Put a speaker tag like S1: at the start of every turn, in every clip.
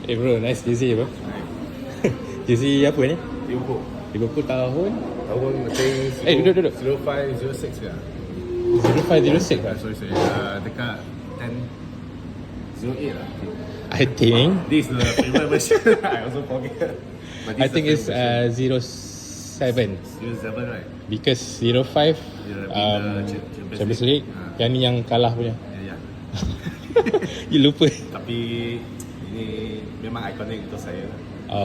S1: Eh bro, nice jersey bro. Jersey apa ni?
S2: Liverpool.
S1: Liverpool tahun
S2: Tahun I think
S1: duduk.
S2: 0506 ya.
S1: 0506 lah.
S2: Sorry. Dekat 1008 lah.
S1: I think
S2: This is the favorite version. I also forget. But this
S1: I
S2: is
S1: think
S2: the
S1: it's
S2: favorite version.
S1: 07
S2: 07 right?
S1: because 05 Champions League. Yang ni yang kalah punya.
S2: Ya.
S1: You lupa.
S2: Tapi ini memang ikonik untuk saya.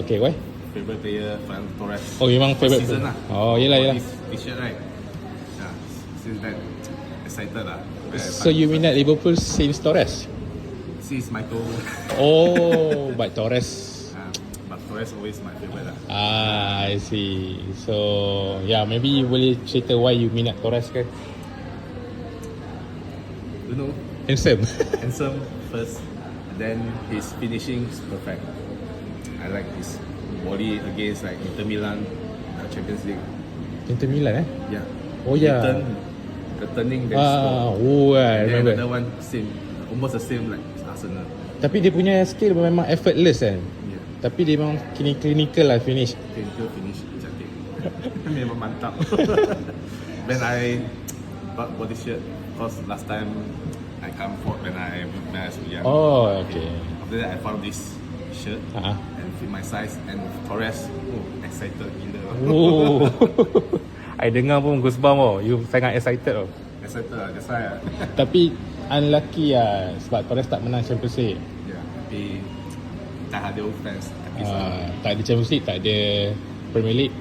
S1: Okay, why?
S2: Favorite player Fernando Torres.
S1: Oh, memang favorite
S2: season
S1: player.
S2: lah.
S1: Oh, yelah.
S2: This shirt right. Yeah, since that excited lah.
S1: So you minat Liverpool since Torres?
S2: Since Michael.
S1: Oh, but Torres.
S2: But Torres always my favorite lah.
S1: I see. So, yeah, maybe you boleh cerita why you minat Torres ke?
S2: You know,
S1: Handsome.
S2: handsome first, then his finishing is perfect. I like his body against like Inter Milan, Champions League.
S1: Inter Milan
S2: Yeah.
S1: Oh yeah.
S2: The turning then score.
S1: I
S2: And then
S1: remember.
S2: another one same, almost the same like Arsenal.
S1: Tapi dia punya skill memang effortless kan.
S2: Yeah.
S1: Tapi dia memang clinical lah finish.
S2: Clinical finish cantik. Memang mantap. Then I bought this shirt because last time I come for when I was young.
S1: Oh, okay.
S2: After that I found this shirt and fit my size and Torres. Oh, excited gila.
S1: Oh. I dengar pun goosebumps oh. You sangat excited oh.
S2: Excited lah, that's why.
S1: Tapi unlucky lah sebab Torres tak menang Champions League.
S2: Yeah, tapi tak ada fans. Tapi
S1: Tak ada Champions League, tak ada Premier League.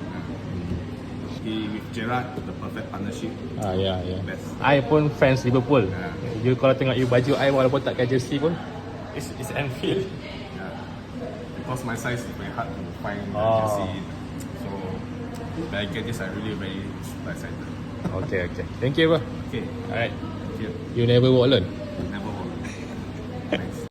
S2: with Gerrard, the perfect partnership.
S1: Ya.
S2: Best.
S1: I pun fans Liverpool.
S2: Yeah.
S1: You kalau tengok you baju I walaupun tak pakai jersey pun, it's Anfield.
S2: Yeah. Because my size is very hard to find jersey. So when I get this, I really very super excited.
S1: Okay. Thank you bro.
S2: Okay,
S1: Alright.
S2: thank you.
S1: You never walk alone.
S2: Never walk. Thanks.